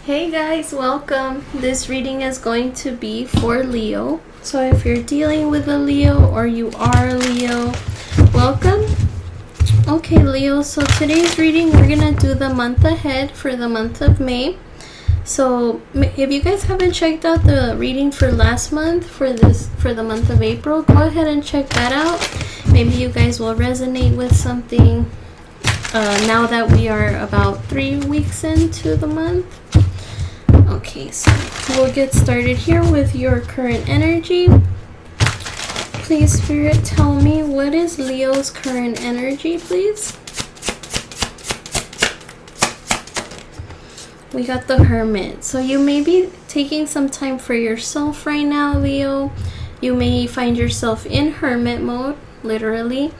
Hey guys, welcome. This reading is going to be for Leo. So if you're dealing with a Leo or you are a Leo, welcome. Okay, Leo, so today's reading, we're going to do the month ahead for the month of May. So if you guys haven't checked out the reading for last month, for the month of April, go ahead and check that out. Maybe you guys will resonate with something now that we are about 3 weeks into the month. Okay, so we'll get started here with your current energy. Please, Spirit, tell me, what is Leo's current energy, please? We got the Hermit. So you may be taking some time for yourself right now, Leo. You may find yourself in Hermit mode, literally.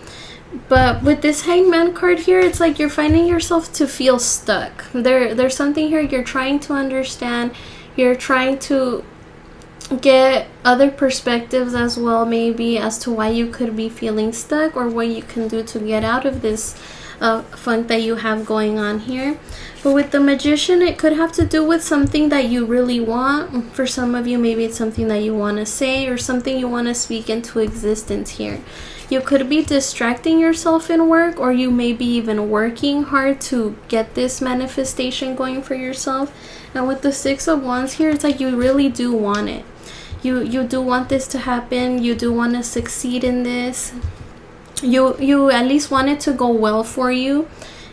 But with this Hangman card here, it's like you're finding yourself to feel stuck. There's something here you're trying to understand. You're trying to get other perspectives as well, maybe, as to why you could be feeling stuck or what you can do to get out of this funk that you have going on here. But with the Magician, it could have to do with something that you really want. For some of you, maybe it's something that you want to say or something you want to speak into existence here. You could be distracting yourself in work, or you may be even working hard to get this manifestation going for yourself. And with the Six of Wands here, it's like you really do want it. You do want this to happen. You do want to succeed in this. You at least want it to go well for you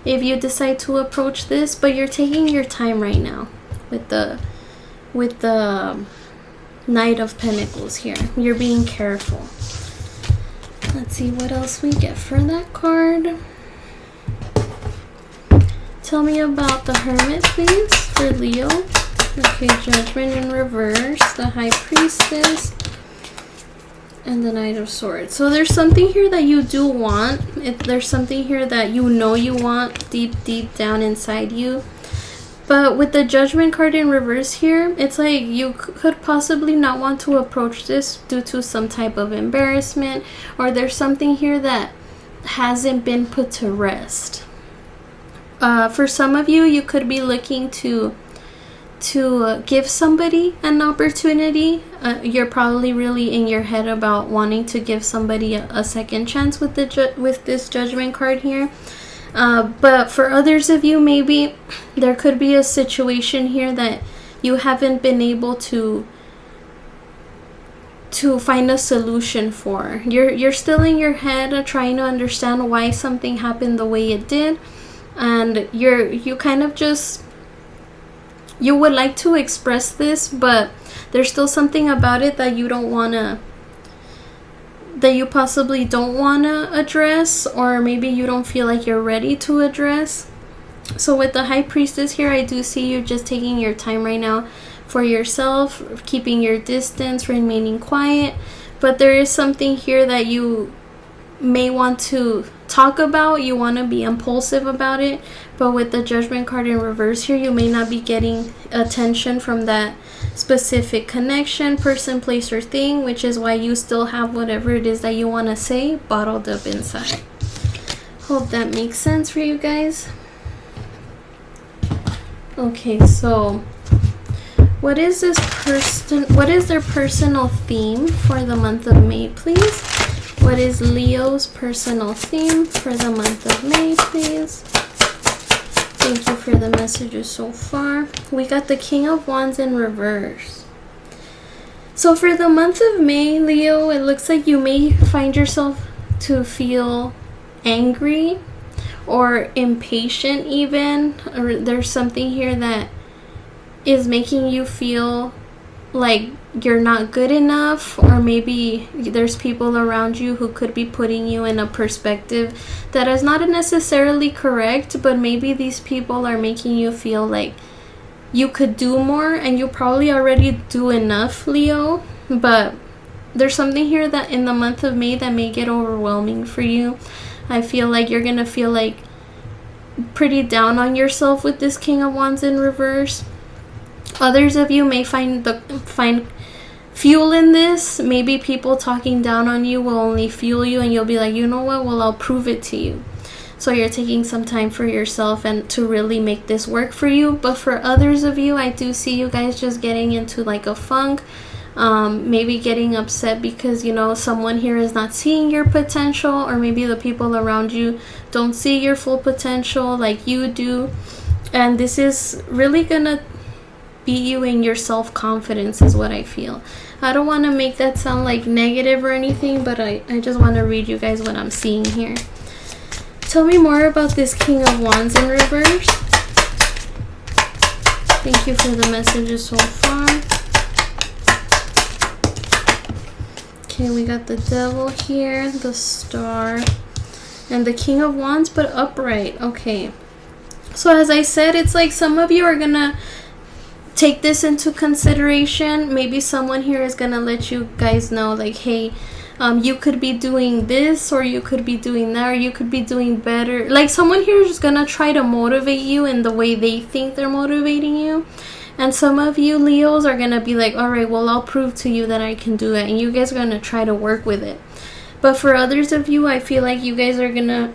if you decide to approach this, but you're taking your time right now with the Knight of Pentacles here. You're being careful. Let's see what else we get for that card. Tell me about the Hermit, please, for Leo. Okay, Judgment in reverse, the High Priestess, and the Knight of Swords. So there's something here that you do want. There's something here that you know you want deep down inside you. But with the Judgment card in reverse here, it's like you could possibly not want to approach this due to some type of embarrassment, or there's something here that hasn't been put to rest. For some of you, you could be looking to give somebody an opportunity. You're probably really in your head about wanting to give somebody a second chance with this Judgment card here. But for others of you, maybe there could be a situation here that you haven't been able to find a solution for. You're still in your head trying to understand why something happened the way it did, and you kind of just, you would like to express this, but there's still something about it that you don't want to, that you possibly don't want to address, or maybe you don't feel like you're ready to address. So with the High Priestess here, I do see you just taking your time right now for yourself, keeping your distance, remaining quiet. But there is something here that you may want to talk about. You want to be impulsive about it. But with the Judgment card in reverse here, you may not be getting attention from that specific connection, person, place, or thing, which is why you still have whatever it is that you want to say bottled up inside. Hope that makes sense for you guys. Okay, so what is their personal theme for the month of May, please? What is Leo's personal theme for the month of May, please? Thank you for the messages so far. We got the King of Wands in reverse. So for the month of May, Leo, it looks like you may find yourself to feel angry or impatient even. Or there's something here that is making you feel like you're not good enough, or maybe there's people around you who could be putting you in a perspective that is not necessarily correct, but maybe these people are making you feel like you could do more, and you probably already do enough, Leo. But there's something here that in the month of May that may get overwhelming for you. I feel like you're gonna feel like pretty down on yourself with this King of Wands in reverse. Others of you may find fuel in this. Maybe people talking down on you will only fuel you, and you'll be like, you know what, well, I'll prove it to you. So you're taking some time for yourself and to really make this work for you. But for others of you, I do see you guys just getting into like a funk. Maybe getting upset because, you know, someone here is not seeing your potential, or maybe the people around you don't see your full potential like you do. And this is really gonna beat you in your self-confidence is what I feel. I don't want to make that sound like negative or anything, but I just want to read you guys what I'm seeing here. Tell me more about this King of Wands in reverse. Thank you for the messages so far. Okay, we got the Devil here, the Star, and the King of Wands, but upright. Okay. So as I said, it's like some of you are gonna take this into consideration. Maybe someone here is gonna let you guys know, like, hey, you could be doing this, or you could be doing that, or you could be doing better. Like, someone here is just gonna try to motivate you in the way they think they're motivating you. And some of you Leos are gonna be like, all right, well, I'll prove to you that I can do it, and you guys are gonna try to work with it. But for others of you, I feel like you guys are gonna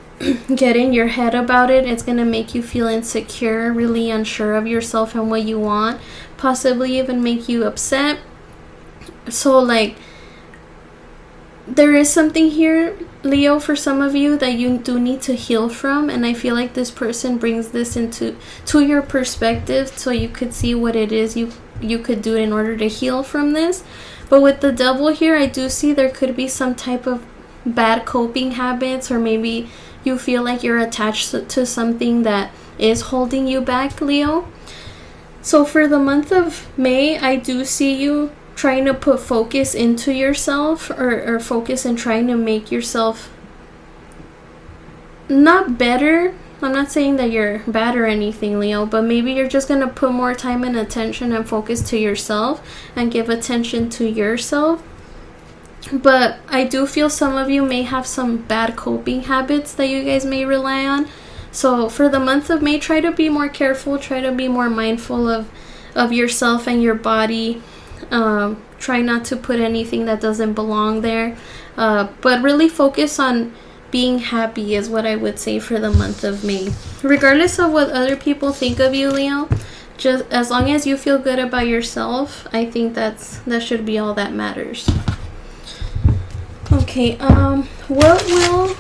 get in your head about it. It's gonna make you feel insecure, really unsure of yourself and what you want, possibly even make you upset. So like, there is something here, Leo, for some of you that you do need to heal from, and I feel like this person brings this to your perspective so you could see what it is you could do in order to heal from this. But with the Devil here, I do see there could be some type of bad coping habits, or maybe you feel like you're attached to something that is holding you back, Leo. So for the month of May, I do see you trying to put focus into yourself, or focus in trying to make yourself not better. I'm not saying that you're bad or anything, Leo, but maybe you're just going to put more time and attention and focus to yourself and give attention to yourself. But I do feel some of you may have some bad coping habits that you guys may rely on. So for the month of May, try to be more careful, try to be more mindful of yourself and your body. Try not to put anything that doesn't belong there, but really focus on being happy is what I would say for the month of May. Regardless of what other people think of you, Leo, just as long as you feel good about yourself, I think that should be all that matters. Okay, what will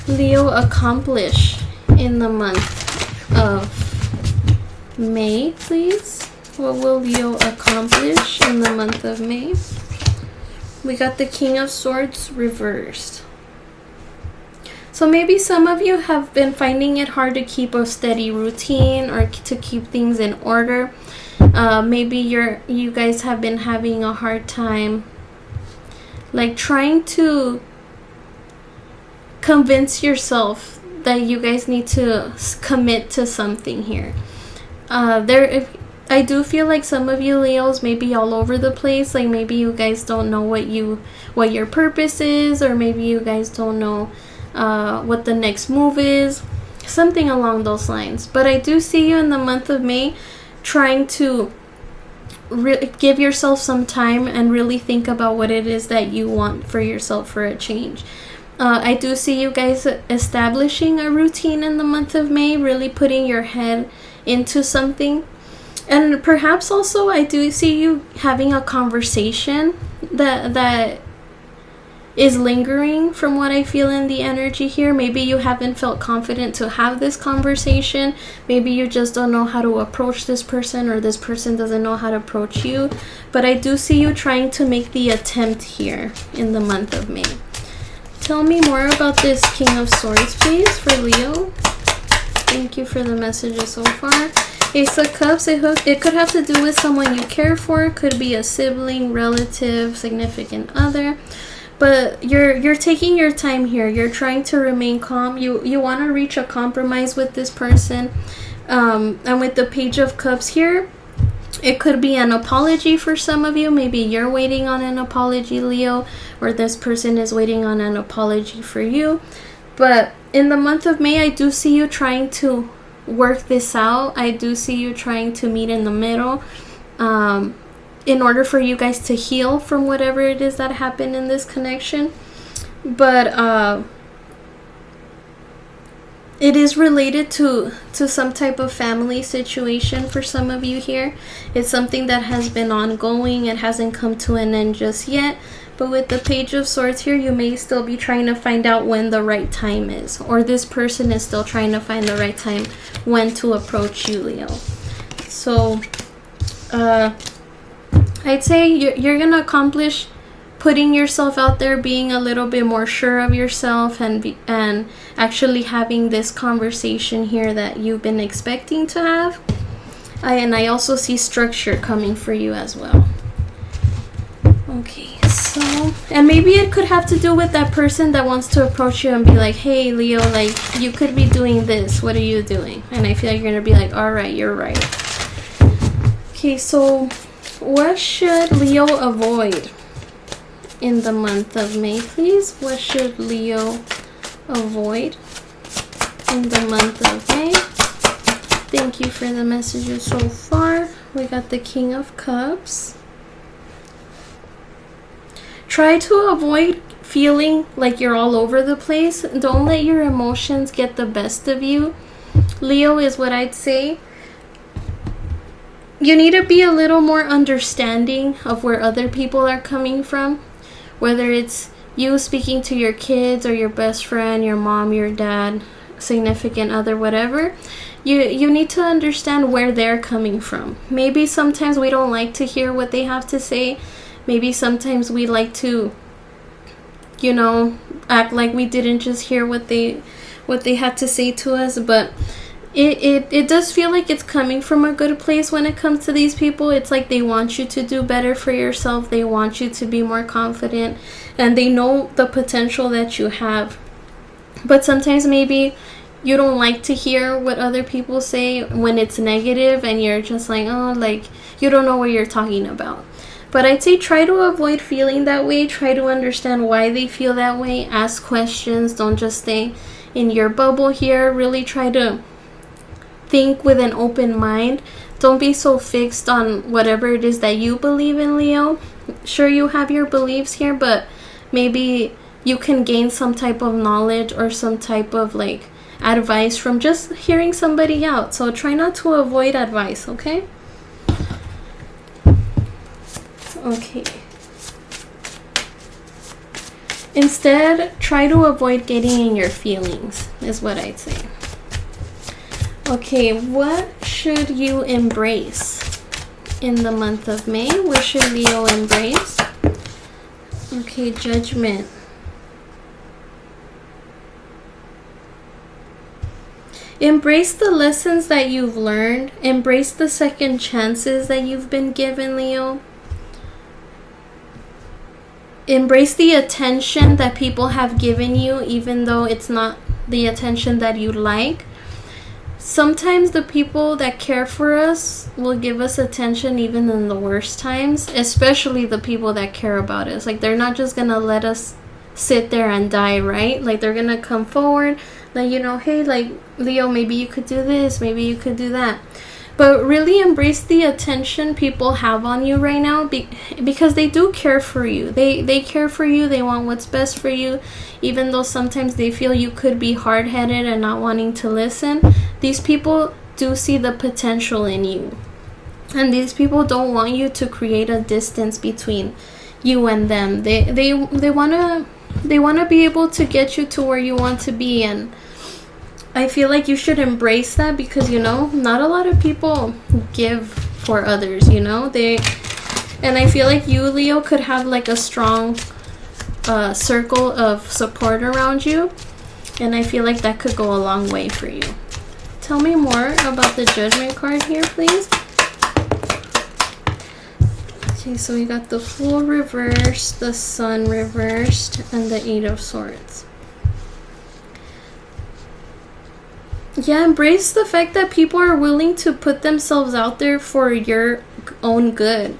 Leo accomplish in the month of May, please? What will Leo accomplish in the month of May? We got the King of Swords reversed. So maybe some of you have been finding it hard to keep a steady routine, or to keep things in order. Maybe you guys have been having a hard time, like, trying to convince yourself that you guys need to commit to something here. I do feel like some of you Leos may be all over the place. Like, maybe you guys don't know what your purpose is, or maybe you guys don't know what the next move is, something along those lines. But I do see you in the month of May trying to give yourself some time and really think about what it is that you want for yourself for a change. I do see you guys establishing a routine in the month of May, really putting your head into something. And perhaps also I do see you having a conversation that is lingering from what I feel in the energy here. Maybe you haven't felt confident to have this conversation. Maybe you just don't know how to approach this person, or this person doesn't know how to approach you. But I do see you trying to make the attempt here in the month of May. Tell me more about this King of Swords, please, for Leo. Thank you for the messages so far. Ace of Cups, it could have to do with someone you care for. It could be a sibling, relative, significant other. But you're taking your time here. You're trying to remain calm. You want to reach a compromise with this person. And with the Page of Cups here, it could be an apology for some of you. Maybe you're waiting on an apology, Leo, or this person is waiting on an apology for you. But in the month of May, I do see you trying to work this out. I do see you trying to meet in the middle, in order for you guys to heal from whatever it is that happened in this connection. But it is related to some type of family situation for some of you here. It's something that has been ongoing. It hasn't come to an end just yet. But with the Page of Swords here, you may still be trying to find out when the right time is. Or this person is still trying to find the right time when to approach you, Leo. So, I'd say you're going to accomplish putting yourself out there, being a little bit more sure of yourself, and actually having this conversation here that you've been expecting to have. And I also see structure coming for you as well. Okay, so, and maybe it could have to do with that person that wants to approach you and be like, hey, Leo, like, you could be doing this. What are you doing? And I feel like you're going to be like, all right, you're right. Okay, so what should Leo avoid in the month of May, please? What should Leo avoid in the month of May? Thank you for the messages so far. We got the King of Cups. Try to avoid feeling like you're all over the place. Don't let your emotions get the best of you. Leo is what I'd say. You need to be a little more understanding of where other people are coming from. Whether it's you speaking to your kids or your best friend, your mom, your dad, significant other, whatever. You need to understand where they're coming from. Maybe sometimes we don't like to hear what they have to say. Maybe sometimes we like to, you know, act like we didn't just hear what they had to say to us. But it does feel like it's coming from a good place when it comes to these people. It's like they want you to do better for yourself. They want you to be more confident. And they know the potential that you have. But sometimes maybe you don't like to hear what other people say when it's negative. And you're just like, oh, like, you don't know what you're talking about. But I'd say try to avoid feeling that way. Try to understand why they feel that way. Ask questions. Don't just stay in your bubble here. Really try to think with an open mind. Don't be so fixed on whatever it is that you believe in, Leo. Sure, you have your beliefs here, but maybe you can gain some type of knowledge or some type of like advice from just hearing somebody out. So try not to avoid advice, okay? Okay. Instead, try to avoid getting in your feelings, is what I'd say. Okay, what should you embrace in the month of May? What should Leo embrace? Okay, Judgment. Embrace the lessons that you've learned. Embrace the second chances that you've been given, Leo. Embrace the attention that people have given you, even though it's not the attention that you like. Sometimes the people that care for us will give us attention even in the worst times, especially the people that care about us. Like, they're not just gonna let us sit there and die, right? Like, they're gonna come forward, let you know, hey, like, Leo, maybe you could do this, maybe you could do that. But really embrace the attention people have on you right now, because they do care for you. They care for you. They want what's best for you. Even though sometimes they feel you could be hard-headed and not wanting to listen, these people do see the potential in you. And these people don't want you to create a distance between you and them. They want to be able to get you to where you want to be. And I feel like you should embrace that, because, you know, not a lot of people give for others, you know. And I feel like you, Leo, could have like a strong circle of support around you. And I feel like that could go a long way for you. Tell me more about the Judgment card here, please. Okay, so we got the Fool reversed, the Sun reversed, and the Eight of Swords. Yeah, embrace the fact that people are willing to put themselves out there for your own good.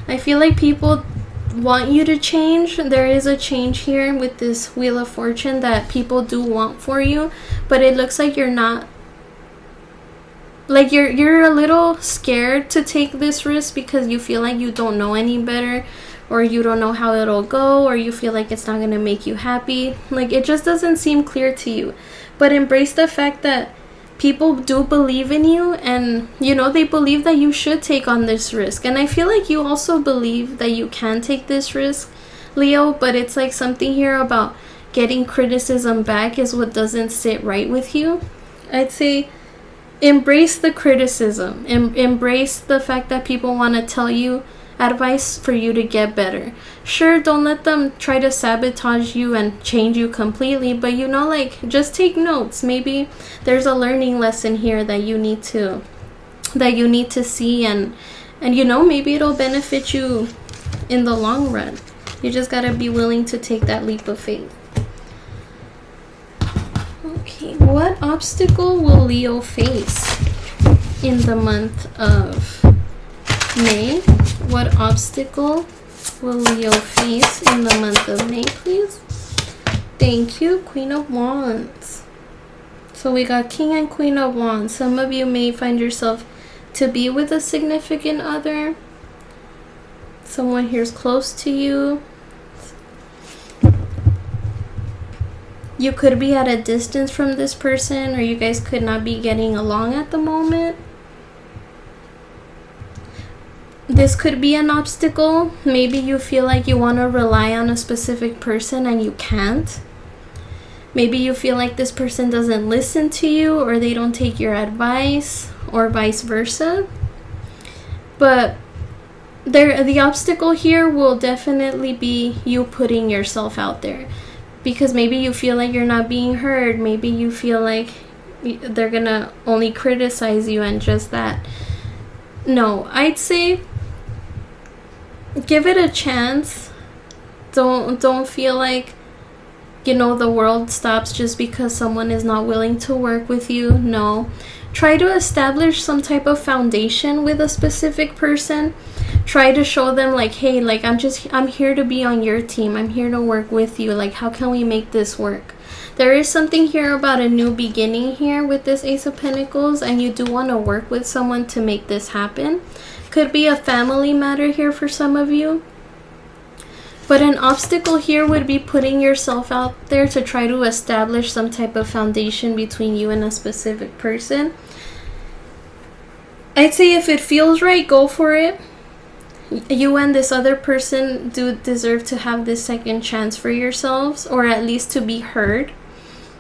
I feel like people want you to change. There is a change here with this Wheel of Fortune that people do want for you, but it looks like you're not, like you're a little scared to take this risk because you feel like you don't know any better, or you don't know how it'll go, or you feel like it's not going to make you happy. Like, it just doesn't seem clear to you. but embrace the fact that people do believe in you, and you know, they believe that you should take on this risk. And I feel like you also believe that you can take this risk, Leo, but it's like something here about getting criticism back is what doesn't sit right with you. I'd say embrace the criticism, embrace the fact that people want to tell you advice for you to get better. Sure, don't let them try to sabotage you and change you completely, but you know, like, just take notes. Maybe there's a learning lesson here that you need to see, and you know, maybe it'll benefit you in the long run. You just gotta be willing to take that leap of faith. Okay, what obstacle will Leo face in the month of May? What obstacle will Leo face in the month of May, please? Thank you, Queen of Wands. So we got King and Queen of Wands. Some of you may find yourself to be with a significant other. Someone here's close to you. You could be at a distance from this person, or you guys could not be getting along at the moment. This could be an obstacle. Maybe you feel like you want to rely on a specific person and you can't. Maybe you feel like this person doesn't listen to you, or they don't take your advice, or vice versa. But the obstacle here will definitely be you putting yourself out there. Because maybe you feel like you're not being heard. Maybe you feel like they're gonna only criticize you and just that. No, I'd say give it a chance. Don't feel like, you know, the world stops just because someone is not willing to work with you. No. Try to establish some type of foundation with a specific person. Try to show them like, hey, like, I'm here to be on your team. I'm here to work with you. Like, how can we make this work? There is something here about a new beginning here with this Ace of Pentacles, and you do want to work with someone to make this happen. Could be a family matter here for some of you. But an obstacle here would be putting yourself out there to try to establish some type of foundation between you and a specific person. I'd say if it feels right, go for it. You and this other person do deserve to have this second chance for yourselves, or at least to be heard.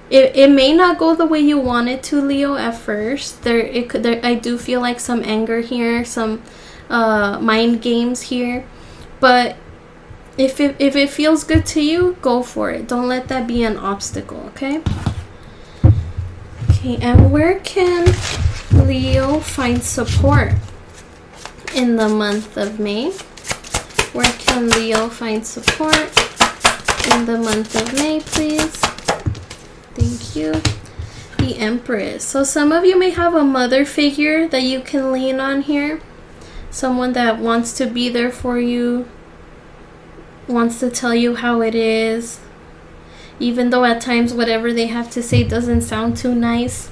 It may not go the way you want it to, Leo, at first. I do feel like some anger here, some mind games here. But if it feels good to you, go for it. Don't let that be an obstacle, okay? Okay, and where can Leo find support in the month of May? Where can Leo find support in the month of May, please? Thank you. The Empress. So some of you may have a mother figure that you can lean on here. Someone that wants to be there for you, wants to tell you how it is, even though at times whatever they have to say doesn't sound too nice.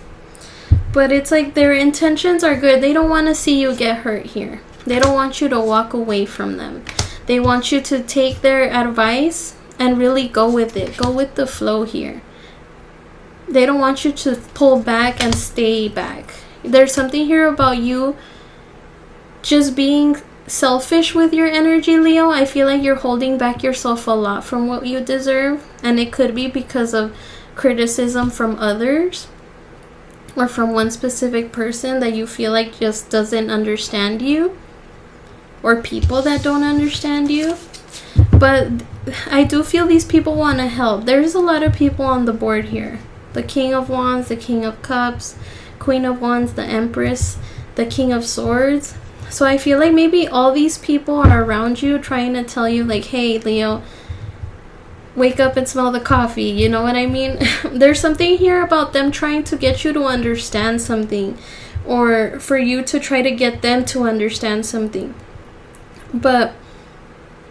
But it's like their intentions are good. They don't want to see you get hurt here. They don't want you to walk away from them. They want you to take their advice and really go with it. Go with the flow here. They don't want you to pull back and stay back. There's something here about you just being selfish with your energy, Leo. I feel like you're holding back yourself a lot from what you deserve, and it could be because of criticism from others or from one specific person that you feel like just doesn't understand you, or people that don't understand you. But I do feel these people want to help. There's a lot of people on the board here. The King of Wands, the King of Cups, Queen of Wands, the Empress, the King of Swords. So I feel like maybe all these people are around you trying to tell you like, hey, Leo, wake up and smell the coffee. You know what I mean? There's something here about them trying to get you to understand something, or for you to try to get them to understand something. But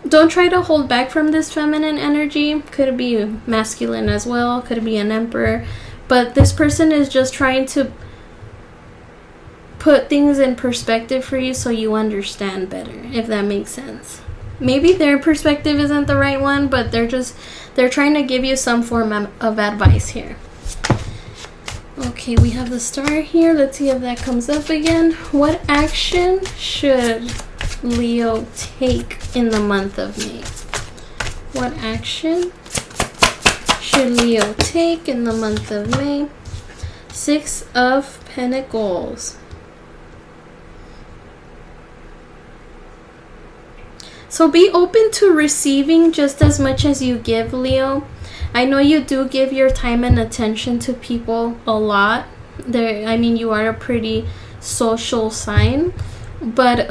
don't try to hold back from this feminine energy. Could be masculine as well. Could be an emperor. But this person is just trying to put things in perspective for you so you understand better, if that makes sense. Maybe their perspective isn't the right one, but they're trying to give you some form of advice here. Okay, we have the star here. Let's see if that comes up again. What action should Leo take in the month of May? What action should Leo take in the month of May? 6 of Pentacles. So be open to receiving just as much as you give, Leo. I know you do give your time and attention to people a lot. I mean, you are a pretty social sign. But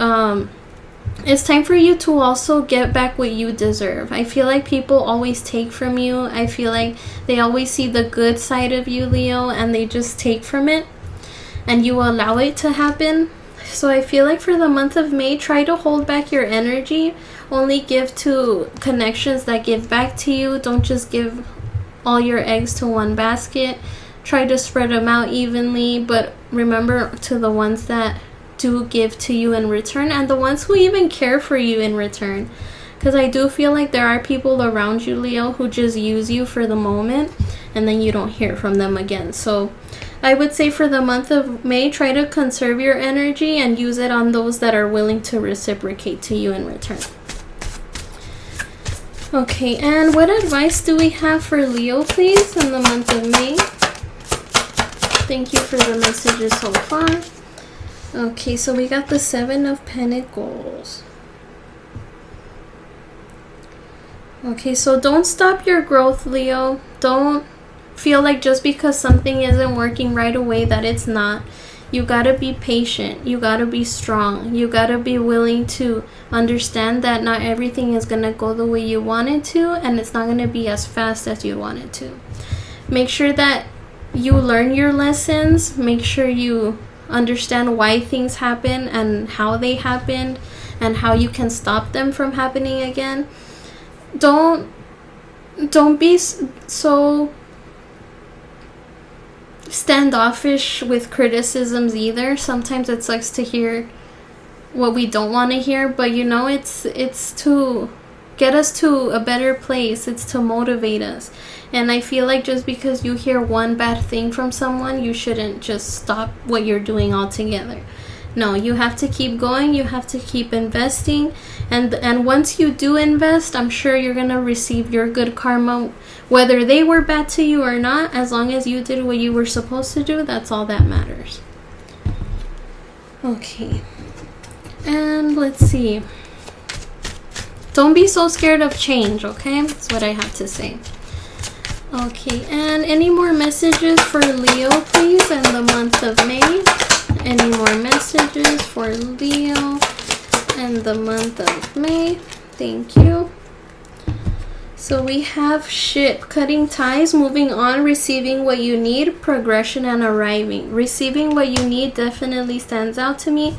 it's time for you to also get back what you deserve. I feel like people always take from you. I feel like they always see the good side of you, Leo, and they just take from it. And you allow it to happen. So I feel like for the month of May, try to hold back your energy. Only give to connections that give back to you. Don't just give all your eggs to one basket. Try to spread them out evenly. But remember to the ones that do give to you in return. And the ones who even care for you in return. Because I do feel like there are people around you, Leo, who just use you for the moment. And then you don't hear from them again. So I would say for the month of May, try to conserve your energy and use it on those that are willing to reciprocate to you in return. Okay, and what advice do we have for Leo, please, in the month of May? Thank you for the messages so far. Okay, so we got the 7 of Pentacles. Okay, so don't stop your growth, Leo. Don't feel like just because something isn't working right away that it's not. You gotta be patient. You gotta be strong. You gotta be willing to understand that not everything is gonna go the way you want it to, and it's not gonna be as fast as you want it to. Make sure that you learn your lessons. Make sure you understand why things happen and how they happened and how you can stop them from happening again. Don't be so standoffish with criticisms either. Sometimes it sucks to hear what we don't want to hear, but you know, it's to get us to a better place. It's to motivate us. And I feel like just because you hear one bad thing from someone, you shouldn't just stop what you're doing altogether. No, you have to keep going. You have to keep investing. And once you do invest, I'm sure you're going to receive your good karma. Whether they were bad to you or not, as long as you did what you were supposed to do, that's all that matters. Okay. And let's see. Don't be so scared of change, okay? That's what I have to say. Okay, and any more messages for Leo, please, in the month of May? Any more messages for Leo in the month of May? Thank you. So we have ship, cutting ties, moving on, receiving what you need, progression, and arriving. Receiving what you need definitely stands out to me.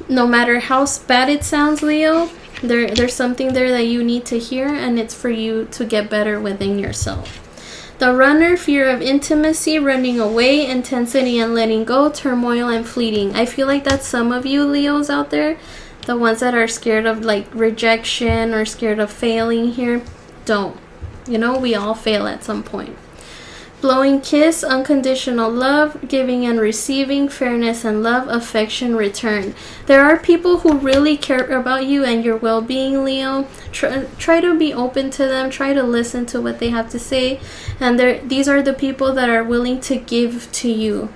No matter how bad it sounds, Leo, there's something there that you need to hear, and it's for you to get better within yourself. The runner, fear of intimacy, running away, intensity and letting go, turmoil and fleeting. I feel like that's some of you Leos out there, the ones that are scared of like rejection or scared of failing here. Don't. You know, we all fail at some point. Blowing kiss, unconditional love, giving and receiving, fairness and love, affection, return. There are people who really care about you and your well-being, Leo. Try to be open to them. Try to listen to what they have to say. And these are the people that are willing to give to you.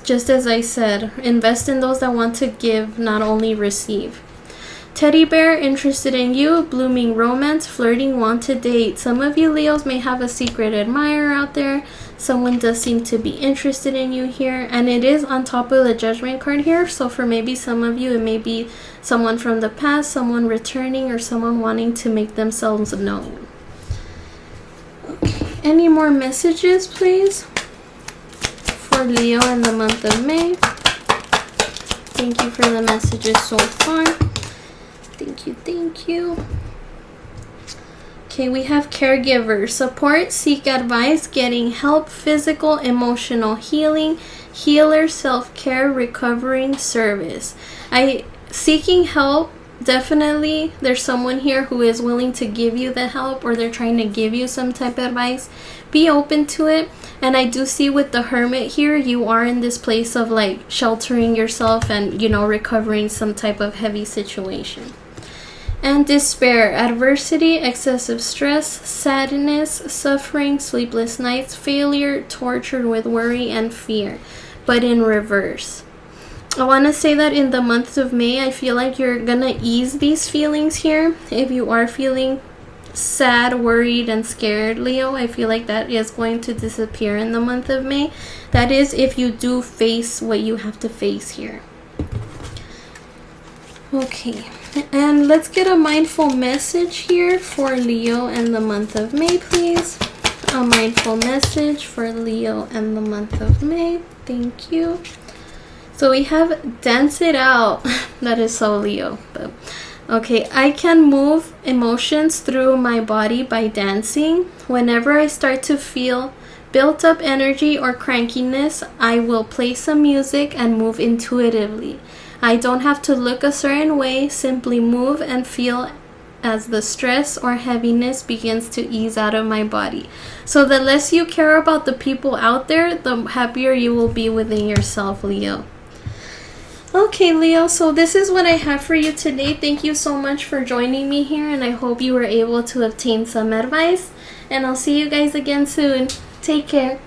Just as I said, invest in those that want to give, not only receive. Teddy bear, interested in you, blooming romance, flirting, want to date. Some of you Leos may have a secret admirer out there. Someone does seem to be interested in you here. And it is on top of the judgment card here. So for maybe some of you, it may be someone from the past, someone returning, or someone wanting to make themselves known. Okay. Any more messages, please, for Leo in the month of May? Thank you for the messages so far. Thank you. Okay, we have caregiver, support, seek advice, getting help, physical, emotional healing, healer, self-care, recovering, service. Seeking help definitely there's someone here who is willing to give you the help, or they're trying to give you some type of advice. Be open to it. And I do see with the Hermit here, you are in this place of like sheltering yourself and, you know, recovering some type of heavy situation. And despair, adversity, excessive stress, sadness, suffering, sleepless nights, failure, tortured with worry and fear, but in reverse. I want to say that in the month of May, I feel like you're going to ease these feelings here. If you are feeling sad, worried, and scared, Leo, I feel like that is going to disappear in the month of May. That is if you do face what you have to face here. Okay, and let's get a mindful message here for Leo and the month of May, please. A mindful message for Leo and the month of May. Thank you. So we have dance it out. That is so Leo. But okay, I can move emotions through my body by dancing. Whenever I start to feel built up energy or crankiness, I will play some music and move intuitively. I don't have to look a certain way, simply move and feel as the stress or heaviness begins to ease out of my body. So the less you care about the people out there, the happier you will be within yourself, Leo. Okay, Leo, so this is what I have for you today. Thank you so much for joining me here, and I hope you were able to obtain some advice. And I'll see you guys again soon. Take care.